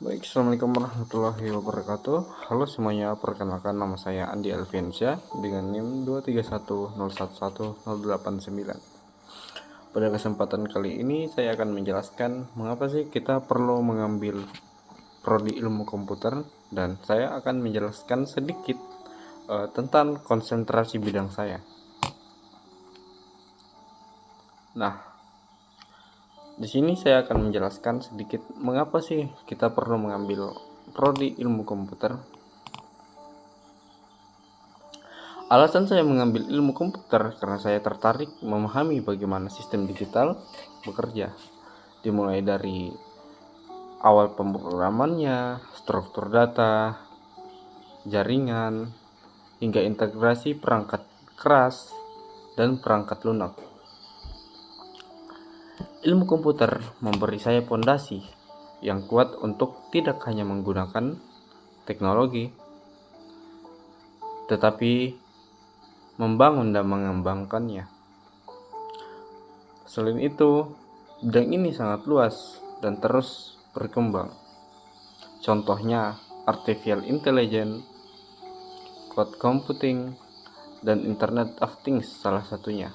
Baik, assalamualaikum warahmatullahi wabarakatuh. Halo semuanya, perkenalkan nama saya Andi Alfiansyah dengan NIM 231011089. Pada kesempatan kali ini saya akan menjelaskan mengapa sih kita perlu mengambil prodi ilmu komputer, dan saya akan menjelaskan sedikit tentang konsentrasi bidang saya. Nah, di sini saya akan menjelaskan sedikit mengapa sih kita perlu mengambil prodi ilmu komputer. Alasan saya mengambil ilmu komputer karena saya tertarik memahami bagaimana sistem digital bekerja, dimulai dari awal pemrogramannya, struktur data, jaringan, hingga integrasi perangkat keras dan perangkat lunak. Ilmu komputer memberi saya fondasi yang kuat untuk tidak hanya menggunakan teknologi, tetapi membangun dan mengembangkannya. Selain itu, bidang ini sangat luas dan terus berkembang. Contohnya, artificial intelligence, cloud computing, dan Internet of Things salah satunya.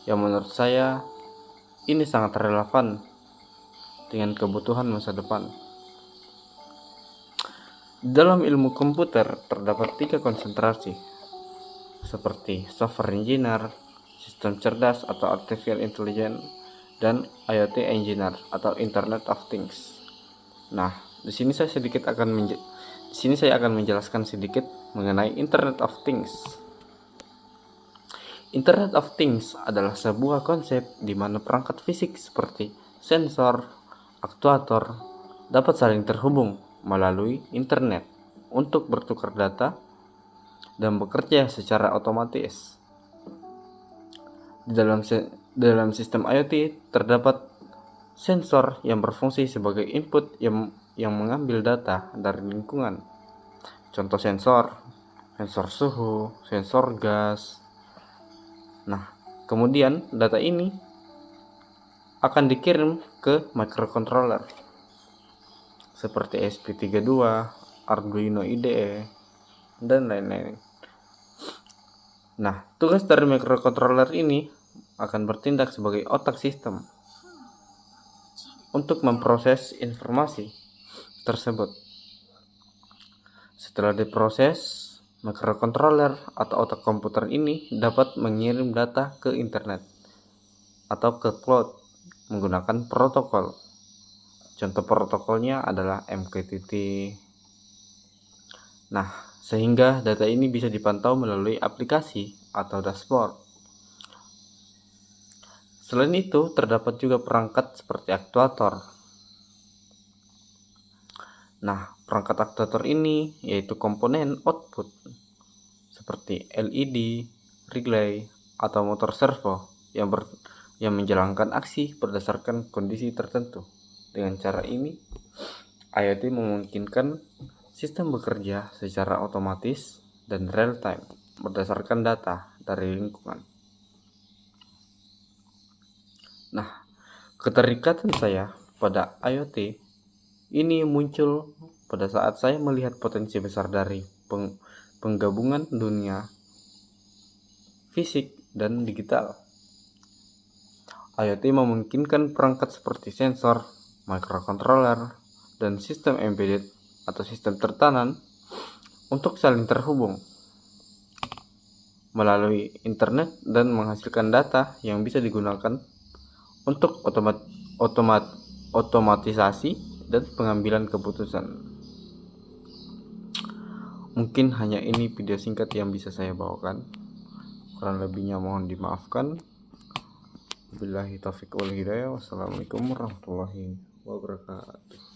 Yang menurut saya ini sangat relevan dengan kebutuhan masa depan. Dalam ilmu komputer terdapat 3 konsentrasi, seperti software engineer, sistem cerdas atau artificial intelligence, dan IoT engineer atau Internet of Things. Nah, di sini saya akan menjelaskan sedikit mengenai Internet of Things. Internet of Things adalah sebuah konsep di mana perangkat fisik seperti sensor, aktuator dapat saling terhubung melalui internet untuk bertukar data dan bekerja secara otomatis. Di dalam sistem IoT terdapat sensor yang berfungsi sebagai input yang mengambil data dari lingkungan. Contoh sensor suhu, sensor gas. Nah, kemudian data ini akan dikirim ke microcontroller seperti ESP32, Arduino IDE, dan lain-lain. Nah, tugas dari microcontroller ini akan bertindak sebagai otak sistem untuk memproses informasi tersebut. Setelah diproses, microcontroller atau otak komputer ini dapat mengirim data ke internet atau ke cloud menggunakan protokol. Contoh protokolnya adalah MQTT. Nah, sehingga data ini bisa dipantau melalui aplikasi atau dashboard. Selain itu, terdapat juga perangkat seperti aktuator. Nah, perangkat aktuator ini yaitu komponen output seperti LED, relay, atau motor servo yang menjalankan aksi berdasarkan kondisi tertentu. Dengan cara ini, IoT memungkinkan sistem bekerja secara otomatis dan real time berdasarkan data dari lingkungan. Nah, keterikatan saya pada IoT ini muncul pada saat saya melihat potensi besar dari penggabungan dunia fisik dan digital. IoT memungkinkan perangkat seperti sensor, microcontroller, dan sistem embedded atau sistem tertanam untuk saling terhubung melalui internet dan menghasilkan data yang bisa digunakan untuk otomatisasi dan pengambilan keputusan. Mungkin hanya ini video singkat yang bisa saya bawakan. Kurang lebihnya mohon dimaafkan. Billahi taufiq wal hidayah. Wassalamualaikum warahmatullahi wabarakatuh.